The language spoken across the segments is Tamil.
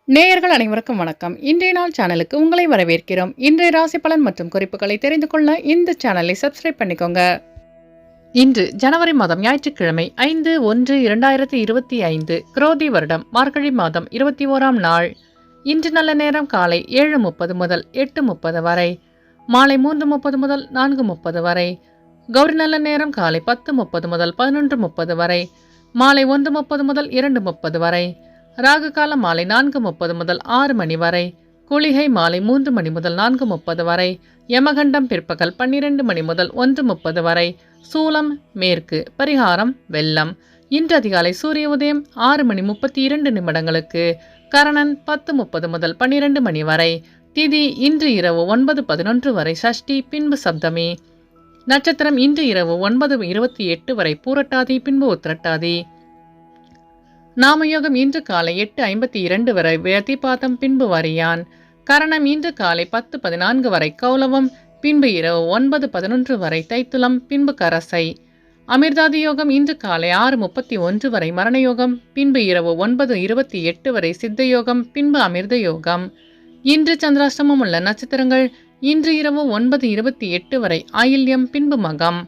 நேயர்கள் அனைவருக்கும் வணக்கம். இன்றைய நாள் சேனலுக்கு உங்களை வரவேற்கிறோம். இன்றைய ராசி பலன் மற்றும் குறிப்புகளை தெரிந்து கொள்ள இந்த சேனலை சப்ஸ்கிரைப் பண்ணிக்கோங்க. இன்று ஜனவரி மாதம் ஞாயிற்றுக்கிழமை 5/1/2025 குரோதி வருடம் மார்கழி மாதம் 21ஆம் நாள். இன்று நல்ல நேரம் காலை 7:30 முதல் 8:30 வரை, மாலை 3:30 முதல் 4:30 வரை. கௌரி நல்ல நேரம் காலை 10:30 முதல் 11:30 வரை, மாலை 1:30 முதல் 2:30 வரை. ராகு காலம் மாலை 4:30 முதல் 6 மணி வரை. குளிகை மாலை 3 மணி முதல் 4:30 வரை. யமகண்டம் பிற்பகல் 12 மணி முதல் 1:30 வரை. சூலம் மேற்கு. பரிகாரம் வெள்ளம். இன்று அதிகாலை சூரிய உதயம் 6:32 கரணன் 10:30 முதல் 12 மணி வரை. திதி இன்று இரவு 9:11 வரை சஷ்டி, பின்பு சப்தமி. நட்சத்திரம் இன்று இரவு 9:28 வரை பூரட்டாதி, பின்பு உத்திரட்டாதி. நாமயோகம் இன்று காலை 8:52 வரை வியதிபாதம், பின்பு வரியான். கரணம் இன்று காலை 10:14 வரை கௌலவம், பின்பு இரவு 9:11 வரை தைத்துலம், பின்பு கரசை. அமிர்தாதி யோகம் இன்று காலை 6:31 வரை மரணயோகம், பின்பு இரவு 9:28 வரை சித்தயோகம், பின்பு அமிர்த யோகம். இன்று சந்திராஷ்டமம் உள்ள நட்சத்திரங்கள் இன்று இரவு 9:28 வரை ஆயில்யம், பின்பு மகம்.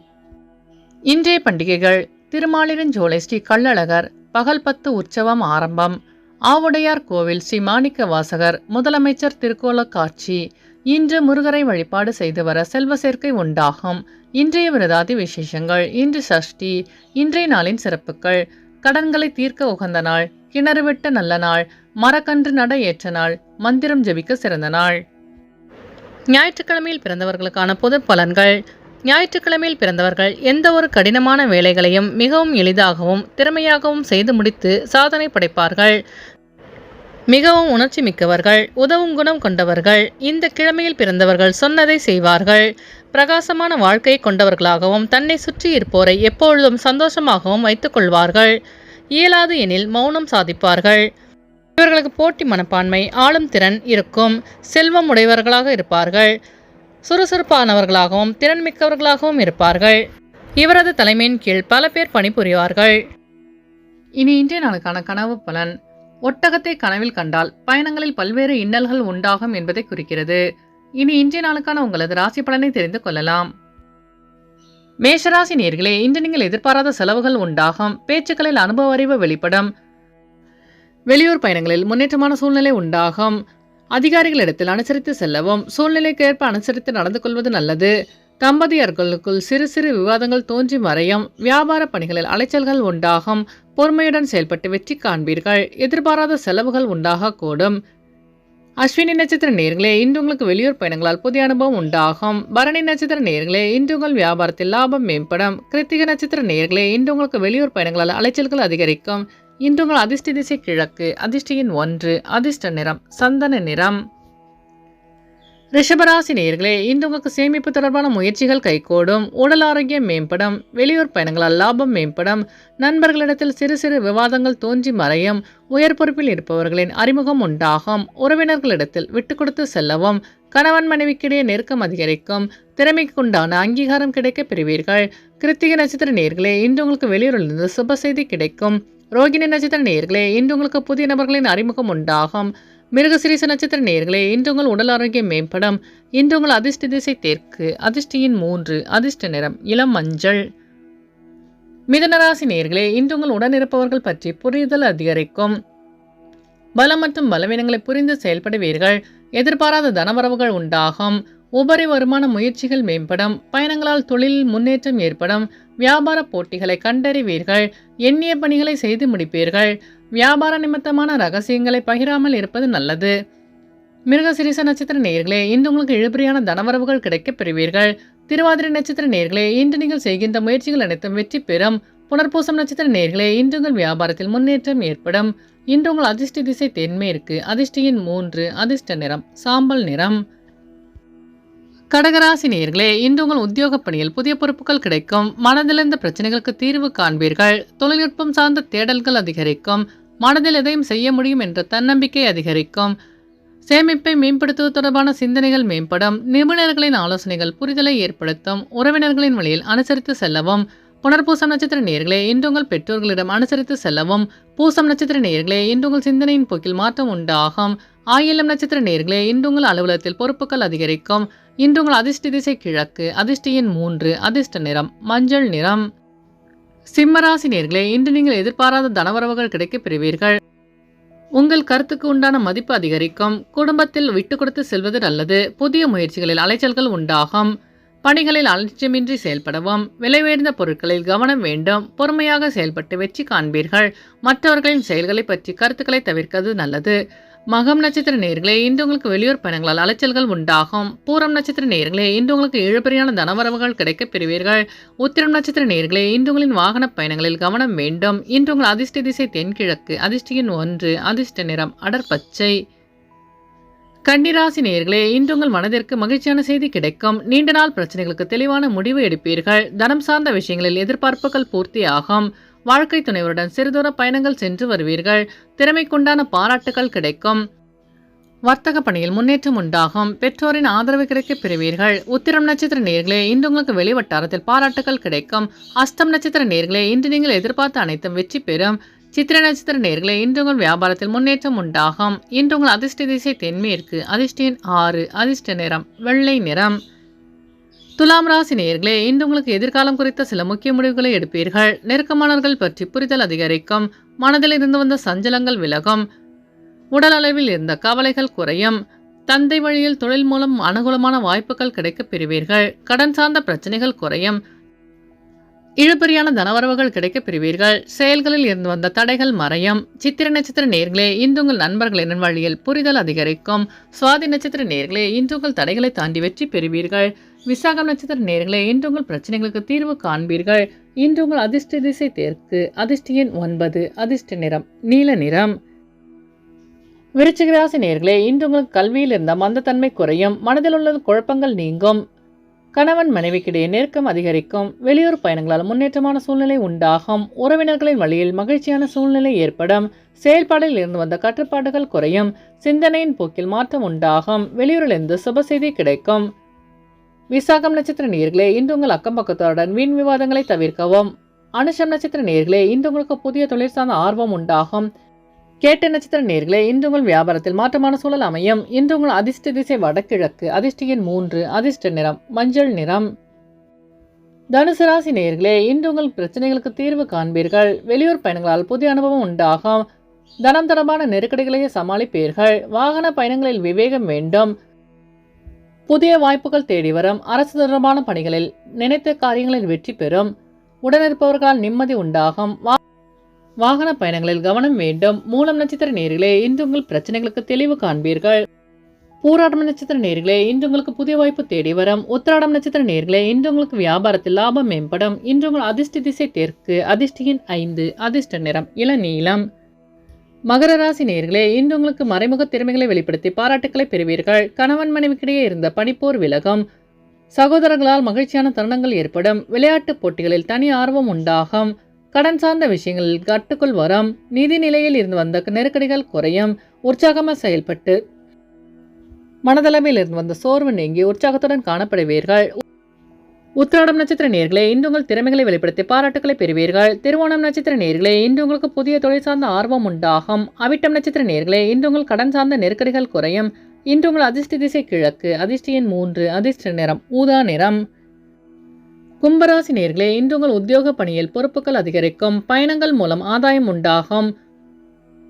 இன்றைய பண்டிகைகள்: திருமாலிருஞ்சோலை ஸ்ரீ கள்ளழகர் பகல் 10 உற்சவம் ஆரம்பம். ஆவுடையார் கோவில் ஸ்ரீ மாணிக்க வாசகர் முதலமைச்சர் திருக்கோல காட்சி. இன்று முருகரை வழிபாடு செய்து வர செல்வ சேர்க்கை உண்டாகும். இன்றைய விரதாதி விசேஷங்கள்: இன்று சஷ்டி. இன்றைய நாளின் சிறப்புகள்: கடன்களை தீர்க்க உகந்த நாள், கிணறு வெட்ட நல்ல நாள், மரக்கன்று நட ஏற்ற நாள், மந்திரம் ஜபிக்க சிறந்த நாள். ஞாயிற்றுக்கிழமையில் பிறந்தவர்களுக்கான பொது பலன்கள். ஞாயிற்றுக்கிழமையில் பிறந்தவர்கள் எந்த ஒரு கடினமான வேலைகளையும் மிகவும் எளிதாகவும் திறமையாகவும் செய்து முடித்து சாதனை படைப்பார்கள். மிகவும் உணர்ச்சி மிக்கவர்கள், உதவும் குணம் கொண்டவர்கள். இந்த கிழமையில் பிறந்தவர்கள் சொன்னதை செய்வார்கள். பிரகாசமான வாழ்க்கை கொண்டவர்களாகவும் தன்னை சுற்றி இருப்போரை எப்பொழுதும் சந்தோஷமாகவும் வைத்துக் கொள்வார்கள். இயலாது எனில் மௌனம் சாதிப்பார்கள். இவர்களுக்கு போட்டி மனப்பான்மை, ஆளும் திறன் இருக்கும். செல்வம் உடையவர்களாக இருப்பார்கள். சுறுசுறுப்பானவர்களாகவும் திறன்மிக்கவர்களாகவும் இருப்பார்கள். இவரது தலைமையின் கீழ் பல பேர் பணிபுரிவார்கள். இனி இன்றைய நாளுக்கான கனவு பலன். ஒட்டகத்தை கனவில் கண்டால் பயணங்களில் பல்வேறு இன்னல்கள் உண்டாகும் என்பதை குறிக்கிறது. இனி இன்றைய நாளுக்கான உங்களது ராசி பலனை தெரிந்து கொள்ளலாம். மேஷராசி நேயர்களே, இன்று நீங்கள் எதிர்பாராத செலவுகள் உண்டாகும். பேச்சுக்களில் அனுபவ அறிவு வெளிப்படும். வெளியூர் பயணங்களில் முன்னேற்றமான சூழ்நிலை உண்டாகும். அதிகாரிகளிடத்தில் அனுசரித்து செல்லவும், சூழ்நிலைக்கு ஏற்ப அனுசரித்து நடந்து கொள்வது நல்லது. தம்பதியர்களுக்குள் சிறு சிறு விவாதங்கள் தோன்றி மறையும். வியாபார பணிகளில் அலைச்சல்கள் உண்டாகும். பொறுமையுடன் செயல்பட்டு வெற்றி காண்பீர்கள். எதிர்பாராத செலவுகள் உண்டாகக்கூடும். அஸ்வினி நட்சத்திர நேயர்களே, இன்று உங்களுக்கு வெளியூர் பயணங்களால் புதிய அனுபவம் உண்டாகும். பரணி நட்சத்திர நேயர்களே, இன்று உங்கள் வியாபாரத்தில் லாபம் மேம்படும். கிருத்திகை நட்சத்திர நேயர்களே, இன்று உங்களுக்கு வெளியூர் பயணங்களால் அலைச்சல்கள் அதிகரிக்கும். இன்று உங்கள் அதிர்ஷ்ட திசை கிழக்கு. அதிர்ஷ்ட எண் 1. அதிர்ஷ்ட நிறம் சந்தன நிறம். ரிஷபராசி நேயர்களே, இன்று உங்களுக்கு சேமிப்பு தொடர்பான முயற்சிகள் கைகூடும். உடல் ஆரோக்கியம் மேம்படும். வெளியூர் பயணங்களால் லாபம் மேம்படும். நண்பர்களிடத்தில் சிறு சிறு விவாதங்கள் தோன்றி மறையும். உயர் பொறுப்பில் இருப்பவர்களின் அறிமுகம் உண்டாகும். உறவினர்களிடத்தில் விட்டு கொடுத்து செல்லவும். கணவன் மனைவிக்கிடையே நெருக்கம் அதிகரிக்கும். திறமைக்குண்டான அங்கீகாரம் கிடைக்க பெறுவீர்கள். கிருத்திகை நட்சத்திர நேயர்களே, இன்று உங்களுக்கு வெளியூரிலிருந்து சுப செய்தி கிடைக்கும். ரோகிணி நட்சத்திர நேயர்களே, இன்று உங்களுக்கு புதிய நபர்களின் அறிமுகம் உண்டாகும். மிருகசிரீச நட்சத்திர நேயர்களே, இன்று உங்கள் உடல் ஆரோக்கியம் மேம்படும். இன்று உங்கள் அதிர்ஷ்ட திசை தெற்கு. அதிர்ஷ்ட எண் 3. அதிர்ஷ்ட நிறம் இளம் மஞ்சள். மிதுனராசி நேயர்களே, இன்று உங்கள் உடனிருப்பவர்கள் பற்றி புரிதல் அதிகரிக்கும். பலம் மற்றும் பலவீனங்களை புரிந்து செயல்படுவீர்கள். எதிர்பாராத தனவரவுகள் உண்டாகும். உபரி வருமான முயற்சிகள் மேம்படும். பயணங்களால் தொழிலில் முன்னேற்றம் ஏற்படும். வியாபார போட்டிகளை கண்டறிவீர்கள். எண்ணிய பணிகளை செய்து முடிப்பீர்கள். வியாபார நிமித்தமான ரகசியங்களை பகிராமல் இருப்பது நல்லது. மிருகசிரீச நட்சத்திர நேயர்களே, இன்று உங்களுக்கு இழுபறியான தனவரவுகள் கிடைக்கப் பெறுவீர்கள். திருவாதிரை நட்சத்திர நேயர்களே, இன்று நீங்கள் செய்கின்ற முயற்சிகள் அனைத்தும் வெற்றி பெறும். புனர்பூசம் நட்சத்திர நேயர்களே, இன்று உங்கள் வியாபாரத்தில் முன்னேற்றம் ஏற்படும். இன்று உங்கள் அதிர்ஷ்ட திசை தென்மேற்கு. அதிர்ஷ்ட எண் 3. அதிர்ஷ்ட நிறம் சாம்பல் நிறம். கடகராசி நேயர்களே, இன்று உங்கள் உத்தியோக பணியில் புதிய பொறுப்புகள் கிடைக்கும். மனதிலிருந்த பிரச்சனைகளுக்கு தீர்வு காண்பீர்கள். தொழில்நுட்பம் சார்ந்த தேடல்கள் அதிகரிக்கும். மனதில் எதையும் செய்ய முடியும் என்ற தன்னம்பிக்கை அதிகரிக்கும். சேமிப்பை மேம்படுத்துவது தொடர்பான சிந்தனைகள் மேம்படும். நிபுணர்களின் ஆலோசனைகள் புரிதலை ஏற்படுத்தும். உறவினர்களின் வழியில் அனுசரித்து செல்லவும். புனர்பூசம் நட்சத்திர நேயர்களே, இன்று உங்கள் பெற்றோர்களிடம் அனுசரித்து செல்லவும். பூசம் நட்சத்திர நேயர்களே, இன்று உங்கள் சிந்தனையின் போக்கில் மாற்றம் உண்டாகும். ஆயில்யம் நட்சத்திர நேயர்களே, இன்று உங்கள் அலுவலகத்தில் பொறுப்புகள் அதிகரிக்கும். இன்று உங்கள் அதிர்ஷ்ட திசை கிழக்கு, அதிர்ஷ்ட எண் 3, அதிர்ஷ்ட நிறம் மஞ்சள் நிறம். சிம்மராசி நேயர்களே, இன்று நீங்கள் எதிர்பாராத தனவரவுகள் கிடைக்கப் பெறுவீர்கள். உங்கள் கருத்துக்கு உண்டான மதிப்பு அதிகரிக்கும். குடும்பத்தில் விட்டு கொடுத்து செல்வது நல்லது. புதிய முயற்சிகளில் அலைச்சல்கள் உண்டாகும். பணிகளில் அலட்சியமின்றி செயல்படவும். விலை உயர்ந்த பொருட்களில் கவனம் வேண்டும். பொறுமையாக செயல்பட்டு வெற்றி காண்பீர்கள். மற்றவர்களின் செயல்களை பற்றி கருத்துக்களை தவிர்ப்பது நல்லது. மகம் நட்சத்திர நேயர்களே, இன்று உங்களுக்கு வெளியூர் பயணங்களால் அலைச்சல்கள் உண்டாகும். பூரம் நட்சத்திர நேயர்களே, இன்று உங்களுக்கு இழுபறியான தனவரவுகள் கிடைக்கப் பெறுவீர்கள். உத்திரம் நட்சத்திர நேயர்களே, இன்று உங்களின் வாகன பயணங்களில் கவனம் வேண்டும். இன்று உங்கள் அதிர்ஷ்ட திசை தென்கிழக்கு, அதிர்ஷ்ட எண் 1, அதிர்ஷ்ட நிறம் அடர்பச்சை. கன்னிராசி நேயர்களே, இன்று உங்கள் மனதிற்கு மகிழ்ச்சியான செய்தி கிடைக்கும். நீண்ட நாள் பிரச்சனைகளுக்கு தெளிவான முடிவு எடுப்பீர்கள். தனம் சார்ந்த விஷயங்களில் எதிர்பார்ப்புகள் பூர்த்தியாகும். வாழ்க்கை துணைவருடன் சிறுதூர பயணங்கள் சென்று வருவீர்கள். திறமைக்குண்டான பாராட்டுகள் கிடைக்கும். வர்த்தக பணியில் முன்னேற்றம் உண்டாகும். பெற்றோரின் ஆதரவு கிடைக்கப் பெறுவீர்கள். உத்திரம் நட்சத்திர நேயர்களே, இன்று உங்களுக்கு வெளிவட்டாரத்தில் பாராட்டுகள் கிடைக்கும். அஸ்தம் நட்சத்திர நேயர்களே, இன்று நீங்கள் எதிர்பார்த்த அனைத்தும் வெற்றி பெறும். சித்திரை நட்சத்திர நேயர்களே, இன்று உங்கள் வியாபாரத்தில் முன்னேற்றம் உண்டாகும். இன்று உங்கள் அதிர்ஷ்ட திசை தென்மேற்கு, அதிர்ஷ்ட எண் 6, அதிர்ஷ்ட நிறம் வெள்ளை நிறம். துலாம் ராசி நேயர்களே, இன்று உங்களுக்கு எதிர்காலம் குறித்த சில முக்கிய முடிவுகளை எடுப்பீர்கள். நெருக்கமானவர்கள் பற்றி புரிதல் அதிகரிக்கும். மனதில் இருந்து வந்த சஞ்சலங்கள் விலகும். உடல் அளவில் இருந்த கவலைகள் குறையும். தந்தை வழியில் தொழில் மூலம் அனுகூலமான வாய்ப்புகள் கிடைக்கப் பெறுவீர்கள். கடன் சார்ந்த பிரச்சனைகள் குறையும். இழுபறியான தனவரவுகள் கிடைக்கப் பெறுவீர்கள். செயல்களில் இருந்து வந்த தடைகள் மறையும். சித்திரை நட்சத்திர நேயர்களே, இன்று உங்கள் நண்பர்களின் வழியில் புரிதல் அதிகரிக்கும். சுவாதி நட்சத்திர நேயர்களே, இன்று உங்கள் தடைகளை தாண்டி வெற்றி பெறுவீர்கள். விசாகம் நட்சத்திர நேயர்களே, இன்று உங்கள் பிரச்சனைகளுக்கு தீர்வு காண்பீர்கள். இன்று உங்கள் அதிர்ஷ்ட திசை தெற்கு, அதிர்ஷ்ட எண் 9, அதிர்ஷ்ட நிறம் நீல நிறம். விருச்சிக ராசி நேயர்களே, இன்று உங்களுக்கு கல்வியில் இருந்த மந்தத்தன்மை குறையும். மனதில் உள்ள குழப்பங்கள் நீங்கும். கணவன் மனைவிக்கிடையே நெருக்கம் அதிகரிக்கும். வெளியூர் பயணங்களால் முன்னேற்றமான சூழ்நிலை உண்டாகும். உறவினர்களின் வழியில் மகிழ்ச்சியான சூழ்நிலை ஏற்படும். செயல்பாடில் இருந்து வந்த கட்டுப்பாடுகள் குறையும். சிந்தனையின் போக்கில் மாற்றம் உண்டாகும். வெளியூரிலிருந்து சுப செய்தி கிடைக்கும். விசாகம் நட்சத்திர நேயர்களே, இன்று உங்கள் அக்கம் பக்கத்துடன் வீண் விவாதங்களை தவிர்க்கவும். அனுஷம் நட்சத்திர நேயர்களே, இன்று உங்களுக்கு புதிய தொழில் சார்ந்த ஆர்வம் உண்டாகும். கேட்ட நட்சத்திர நேயர்களே, இன்று உங்கள் வியாபாரத்தில் மாற்றமான சூழல் அமையும். இன்று உங்கள் அதிர்ஷ்ட திசை வடகிழக்கு, அதிர்ஷ்ட எண் 3, அதிர்ஷ்ட நிறம் மஞ்சள் நிறம். தனுசு ராசி நேயர்களே, இன்று உங்கள் பிரச்சனைகளுக்கு தீர்வு காண்பீர்கள். வெளியூர் பயணங்களால் புதிய அனுபவம் உண்டாகும். தனம் தொடர்பான நெருக்கடிகளையே சமாளிப்பீர்கள். வாகன பயணங்களில் விவேகம் வேண்டும். புதிய வாய்ப்புகள் தேடி வரும். அரசு தொடர்பான பணிகளில் நினைத்த காரியங்களில் வெற்றி பெறும். உடனிருப்பவர்களால் நிம்மதி உண்டாகும். வாகன பயணங்களில் கவனம் வேண்டும். மூலம் நட்சத்திர நேயர்களே, இன்று உங்கள் பிரச்சனைகளுக்கு தெளிவு காண்பீர்கள். பூராடம் நட்சத்திர நேயர்களே, இன்று உங்களுக்கு புதிய வாய்ப்பு தேடி வரும். உத்திராடம் நட்சத்திர நேயர்களே, இன்று உங்களுக்கு வியாபாரத்தில் லாபம் மேம்படும். இன்று உங்கள் அதிர்ஷ்ட திசை தெற்கு, அதிர்ஷ்ட எண் 5, அதிர்ஷ்ட நிறம் இளநீலம். மகர ராசி நேயர்களே, இன்று உங்களுக்கு மறைமுக திறமைகளை வெளிப்படுத்தி பாராட்டுக்களை பெறுவீர்கள். கணவன் மனைவிக்கிடையே இருந்த பனிப்போர் விலகும். சகோதரர்களால் மகிழ்ச்சியான தருணங்கள் ஏற்படும். விளையாட்டுப் போட்டிகளில் தனி ஆர்வம் உண்டாகும். கடன் சார்ந்த விஷயங்களில் கட்டுக்குள் வரும். நிதி நிலையில் இருந்து வந்த நெருக்கடிகள் குறையும். உற்சாகமாக செயல்பட்டு மனதளவில் இருந்து வந்த சோர்வு நீங்கி உற்சாகத்துடன் காணப்படுவீர்கள். உத்திராடம் நட்சத்திர நேயர்களே, இன்று உங்கள் திறமைகளை வெளிப்படுத்தி பாராட்டுக்களை பெறுவீர்கள். திருவோணம் நட்சத்திர நேயர்களே, இன்று உங்களுக்கு புதிய தொழில் சார்ந்த ஆர்வம் உண்டாகும். அவிட்டம் நட்சத்திர நேயர்களே, இன்று உங்கள் கடன் சார்ந்த நெருக்கடிகள் குறையும். இன்று உங்கள் அதிர்ஷ்ட திசை கிழக்கு, அதிர்ஷ்ட எண் 3, அதிர்ஷ்ட நிறம் ஊதா நிறம். கும்பராசி நேயர்களே, இன்று உங்கள் உத்தியோக பணியில் பொறுப்புகள் அதிகரிக்கும். பயணங்கள் மூலம் ஆதாயம் உண்டாகும்.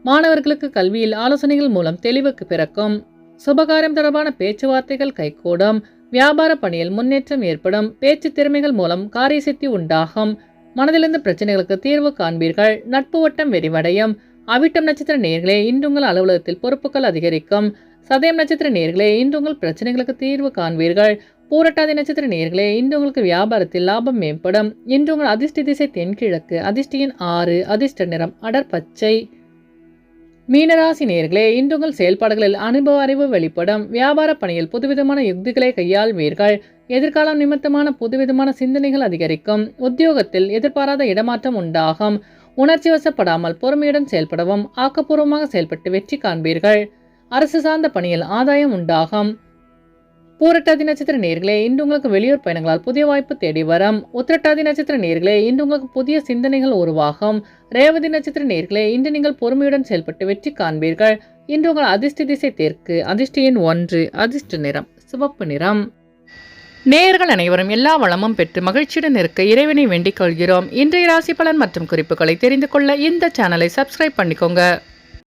மாணவர்களுக்கு கல்வியில் ஆலோசனைகள் மூலம் தெளிவுக்கு பிறக்கும். சுபகாரியம் தொடர்பான பேச்சுவார்த்தைகள் கைகூடும். வியாபார பணியில் முன்னேற்றம் ஏற்படும். பேச்சு திறமைகள் மூலம் காரிய சித்தி உண்டாகும். மனதிலிருந்து பிரச்சனைகளுக்கு தீர்வு காண்பீர்கள். நட்பு வட்டம் விரிவடையும். அவிட்டம் நட்சத்திர நேயர்களே, இன்று உங்கள் அலுவலகத்தில் பொறுப்புகள் அதிகரிக்கும். சதயம் நட்சத்திர நேயர்களே, இன்று உங்கள் பிரச்சனைகளுக்கு தீர்வு காண்பீர்கள். பூரட்டாதி நட்சத்திர நேயர்களே, இன்று உங்களுக்கு வியாபாரத்தில் லாபம் மேம்படும். இன்று உங்கள் அதிர்ஷ்ட திசை தென்கிழக்கு, அதிர்ஷ்ட எண் 6, அதிர்ஷ்ட நிறம் அடர்பச்சை. மீனராசி நேயர்களே, இன்று உங்கள் செயல்பாடுகளில் அனுபவ அறிவு வெளிப்படும். வியாபார பணியில் புதுவிதமான யுக்திகளை கையாள்வீர்கள். எதிர்காலம் நிமித்தமான புதுவிதமான சிந்தனைகள் அதிகரிக்கும். உத்தியோகத்தில் எதிர்பாராத இடமாற்றம் உண்டாகும். உணர்ச்சி வசப்படாமல் பொறுமையுடன் செயல்படவும் ஆக்கப்பூர்வமாக செயல்பட்டு வெற்றி காண்பீர்கள். அரசு சார்ந்த பணியில் ஆதாயம் உண்டாகும். பூரட்டாதி நட்சத்திர நேர்களே, இன்று உங்களுக்கு வெளியூர் பயணங்களால் புதிய வாய்ப்பு தேடி வரும். உத்திரட்டாதி நட்சத்திர நேர்களே, இன்று உங்களுக்கு புதிய சிந்தனைகள் உருவாகும். ரேவதி நட்சத்திர நேர்களே, இன்று நீங்கள் பொறுமையுடன் செயல்பட்டு வெற்றி காண்பீர்கள். இன்று உங்கள் அதிர்ஷ்ட திசை தெற்கு, அதிர்ஷ்ட எண் 1, அதிர்ஷ்ட நிறம் சிவப்பு நிறம். நேயர்கள் அனைவரும் எல்லா வளமும் பெற்று மகிழ்ச்சியுடன் இருக்க இறைவனை வேண்டிக் கொள்கிறோம். இன்றைய ராசி பலன் மற்றும் குறிப்புகளை தெரிந்து கொள்ள இந்த சேனலை சப்ஸ்கிரைப் பண்ணிக்கோங்க.